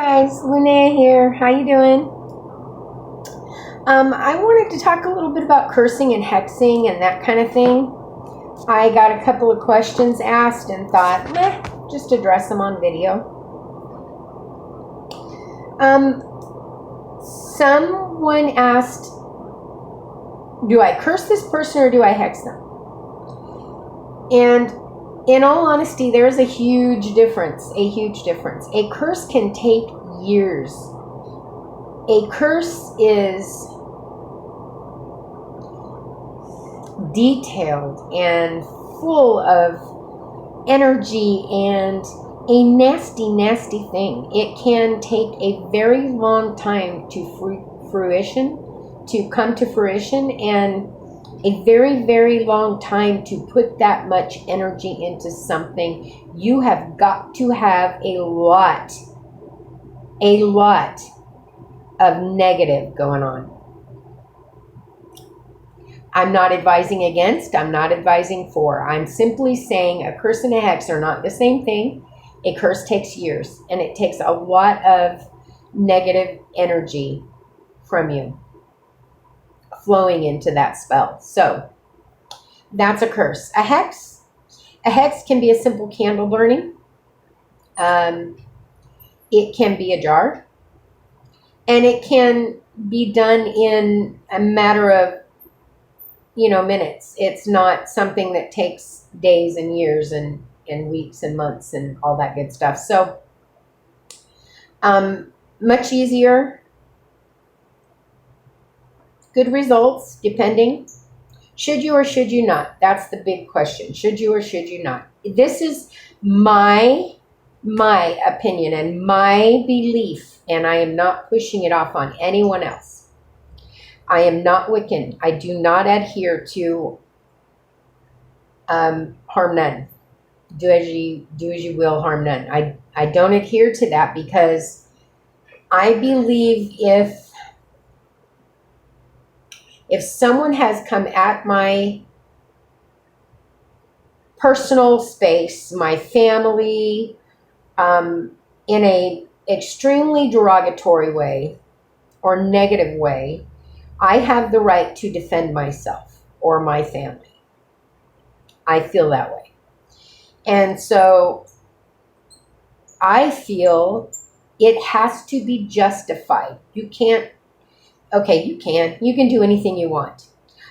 Guys, Linnea here. How you doing? I wanted to talk a little bit about cursing and hexing and that kind of thing. I got a couple of questions asked and thought, just address them on video. Someone asked, do I curse this person or do I hex them? And in all honesty, there's a huge difference. A curse can take years. A curse is detailed and full of energy and a nasty, nasty thing. It can take a very long time to come to fruition, and a very, very long time to put that much energy into something. You have got to have a lot of negative going on. I'm not advising against, I'm not advising for. I'm simply saying a curse and a hex are not the same thing. A curse takes years, and it takes a lot of negative energy from you flowing into that spell. So that's a curse. A hex can be a simple candle burning. It can be a jar, and it can be done in a matter of minutes. It's not something that takes days and years and weeks and months and all that good stuff. So much easier. Good results, depending. Should you or should you not? That's the big question. Should you or should you not? This is my opinion and my belief, and I am not pushing it off on anyone else. I am not Wiccan. I do not adhere to harm none. Do as you will, harm none. I don't adhere to that because I believe if someone has come at my personal space, my family, in a extremely derogatory way or negative way, I have the right to defend myself or my family. I feel that way. And so I feel it has to be justified. You can do anything you want.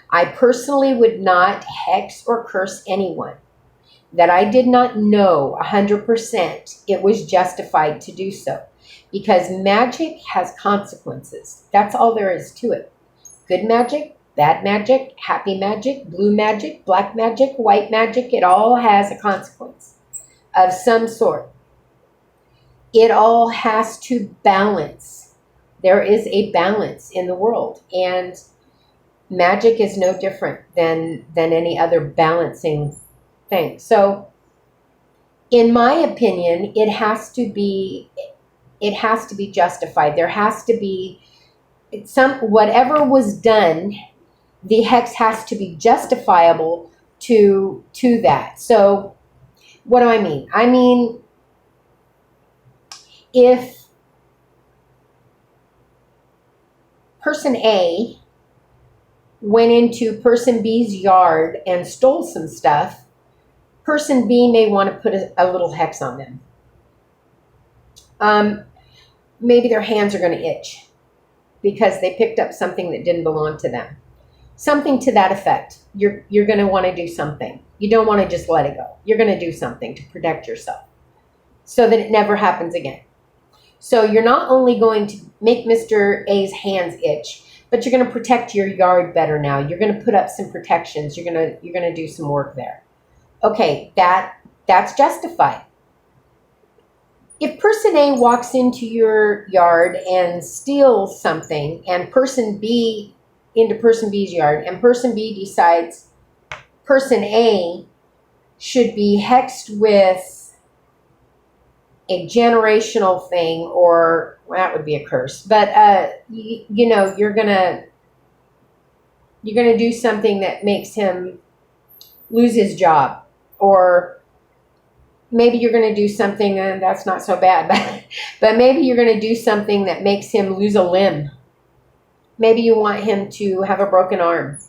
I personally would not hex or curse anyone that I did not know 100% it was justified to do so, because magic has consequences. That's all there is to it. Good magic, bad magic, happy magic, blue magic, black magic, white magic, it all has a consequence of some sort. It all has to balance. There is a balance in the world, and magic is no different than any other balancing thing. So in my opinion, it has to be justified. There has to be whatever was done, the hex has to be justifiable to that. So what do I mean? I mean, if person A went into person B's yard and stole some stuff, person B may want to put a little hex on them. Maybe their hands are going to itch because they picked up something that didn't belong to them. Something to that effect. You're going to want to do something. You don't want to just let it go. You're going to do something to protect yourself so that it never happens again. So you're not only going to make Mr. A's hands itch, but you're going to protect your yard better now. You're going to put up some protections. You're going to do some work there. Okay, that's justified. If person A walks into your yard and steals something, and person B into person B's yard, and person B decides person A should be hexed with a generational thing, or that would be a curse, but you're gonna do something that makes him lose his job, or maybe you're going to do something, and that's not so bad, but maybe you're going to do something that makes him lose a limb. Maybe you want him to have a broken arm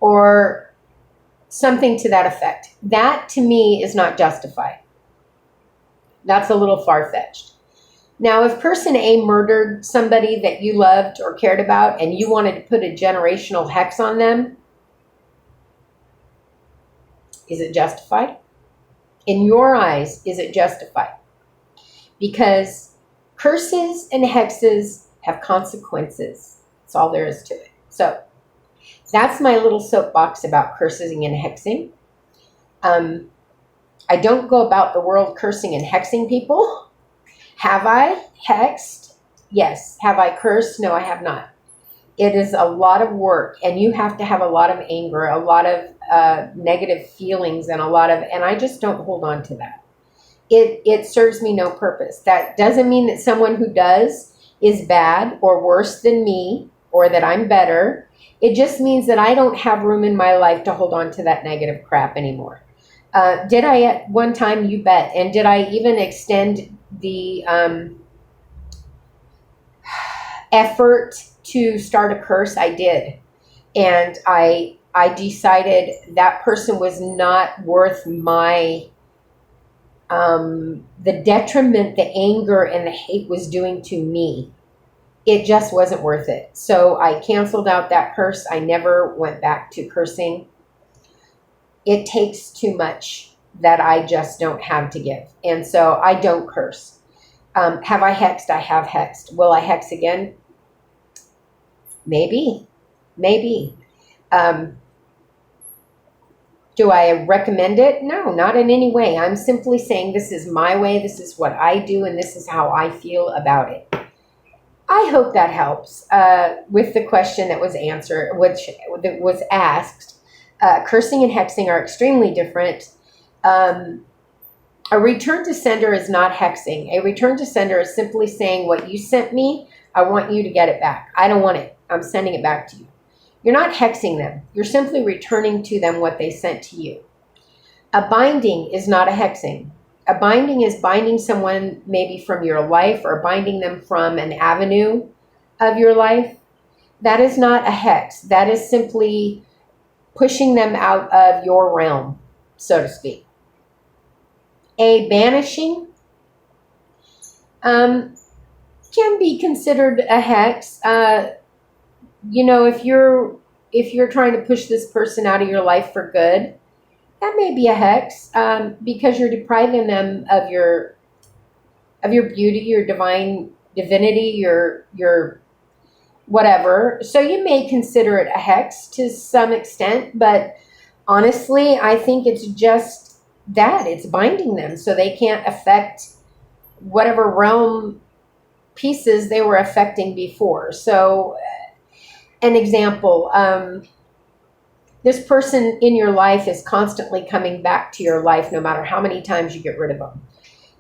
or something to that effect. That, to me, is not justified. That's a little far-fetched. Now, if person A murdered somebody that you loved or cared about and you wanted to put a generational hex on them, is it justified? In your eyes, is it justified? Because curses and hexes have consequences. That's all there is to it. So that's my little soapbox about cursing and hexing. I don't go about the world cursing and hexing people. Have I hexed? Yes. Have I cursed? No, I have not. It is a lot of work, and you have to have a lot of anger, a lot of negative feelings, and I just don't hold on to that. It serves me no purpose. That doesn't mean that someone who does is bad or worse than me, or that I'm better. It just means that I don't have room in my life to hold on to that negative crap anymore. Did I at one time? You bet. And did I even extend the effort to start a curse? I did. And I decided that person was not worth my, the detriment, the anger, and the hate was doing to me. It just wasn't worth it. So I canceled out that curse. I never went back to cursing. It takes too much that I just don't have to give. And so I don't curse. Have I hexed? I have hexed. Will I hex again? Maybe. Do I recommend it? No, not in any way. I'm simply saying this is my way, this is what I do, and this is how I feel about it. I hope that helps with the question that was answered, that was asked. Cursing and hexing are extremely different. A return to sender is not hexing. A return to sender is simply saying, what you sent me, I want you to get it back. I don't want it. I'm sending it back to you. You're not hexing them. You're simply returning to them what they sent to you. A binding is not a hexing. A binding is binding someone maybe from your life or binding them from an avenue of your life. That is not a hex. That is simply pushing them out of your realm, so to speak. A banishing can be considered a hex. If you're trying to push this person out of your life for good, that may be a hex, because you're depriving them of your beauty, your divinity, your whatever. So you may consider it a hex to some extent, but honestly, I think it's just that it's binding them so they can't affect whatever realm pieces they were affecting before. So an example, this person in your life is constantly coming back to your life no matter how many times you get rid of them.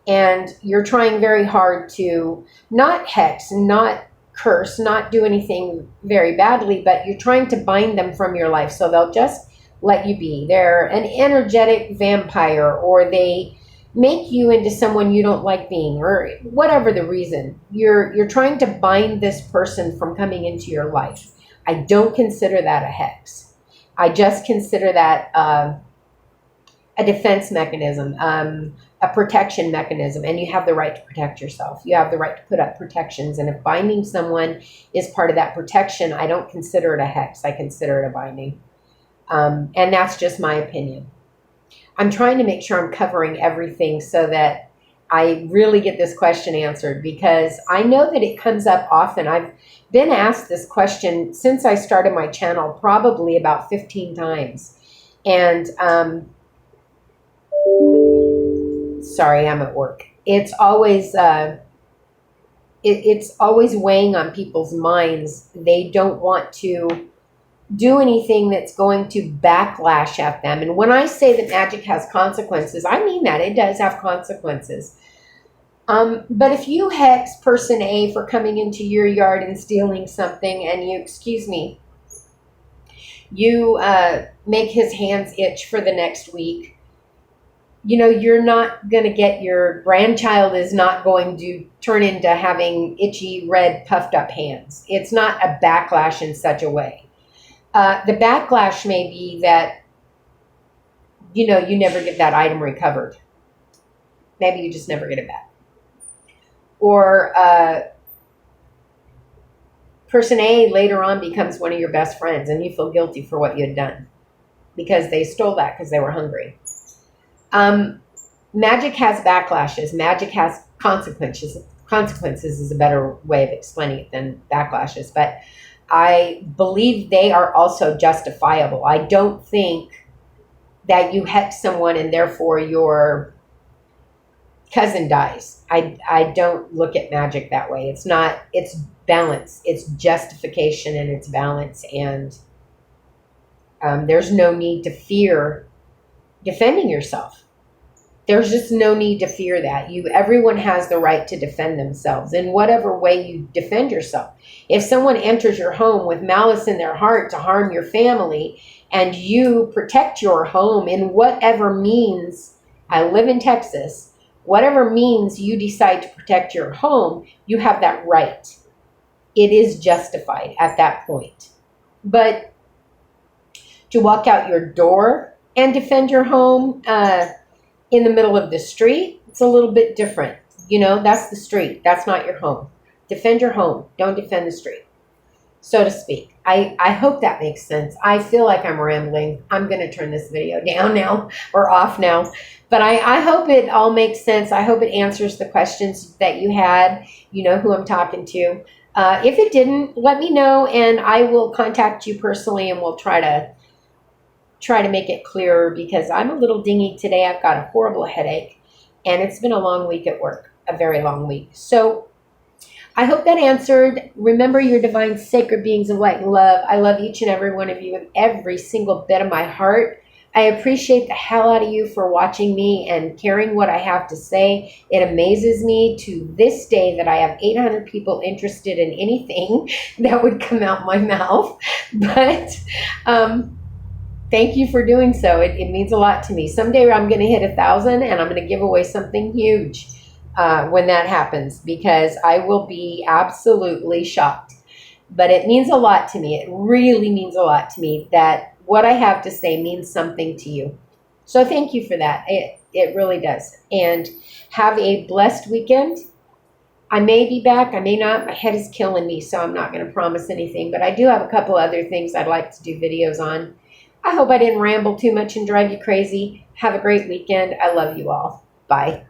And you're trying very hard to not hex, not curse, not do anything very badly, but you're trying to bind them from your life so they'll just let you be. They're an energetic vampire, or they make you into someone you don't like being, or whatever the reason. You're trying to bind this person from coming into your life. I don't consider that a hex. I just consider that a defense mechanism, a protection mechanism, and you have the right to protect yourself. You have the right to put up protections, and if binding someone is part of that protection, I don't consider it a hex. I consider it a binding. And that's just my opinion. I'm trying to make sure I'm covering everything so that I really get this question answered, because I know that it comes up often. I've been asked this question since I started my channel, probably about 15 times. And sorry, I'm at work. It's always it's always weighing on people's minds. They don't want to do anything that's going to backlash at them. And when I say that magic has consequences, I mean that. It does have consequences. But if you hex person A for coming into your yard and stealing something, and you make his hands itch for the next week, you're not going to get, your grandchild is not going to turn into having itchy, red, puffed up hands. It's not a backlash in such a way. The backlash may be that, you never get that item recovered. Maybe you just never get it back. Or person A later on becomes one of your best friends and you feel guilty for what you had done because they stole that because they were hungry. Magic has backlashes. Magic has consequences. Consequences is a better way of explaining it than backlashes. But I believe they are also justifiable. I don't think that you hex someone and therefore your cousin dies. I don't look at magic that way. It's not, it's balance. It's justification and it's balance. And there's no need to fear defending yourself. There's just no need to fear that. Everyone has the right to defend themselves in whatever way you defend yourself. If someone enters your home with malice in their heart to harm your family and you protect your home in whatever means, I live in Texas, whatever means you decide to protect your home, you have that right. It is justified at that point. But to walk out your door and defend your home, in the middle of the street, it's a little bit different. That's the street. That's not your home. Defend your home. Don't defend the street, so to speak. I hope that makes sense. I feel like I'm rambling. I'm going to turn this video down now or off now. But I hope it all makes sense. I hope it answers the questions that you had. You know who I'm talking to. If it didn't, let me know and I will contact you personally and we'll try to make it clearer because I'm a little dingy today. I've got a horrible headache and it's been a long week at work, a very long week. So I hope that answered. Remember, your divine sacred beings of light and love. I love each and every one of you with every single bit of my heart. I appreciate the hell out of you for watching me and caring what I have to say. It amazes me to this day that I have 800 people interested in anything that would come out my mouth. But, thank you for doing so. It means a lot to me. Someday I'm going to hit 1,000 and I'm going to give away something huge when that happens because I will be absolutely shocked. But it means a lot to me. It really means a lot to me that what I have to say means something to you. So thank you for that. It really does. And have a blessed weekend. I may be back. I may not. My head is killing me, so I'm not going to promise anything. But I do have a couple other things I'd like to do videos on. I hope I didn't ramble too much and drive you crazy. Have a great weekend. I love you all. Bye.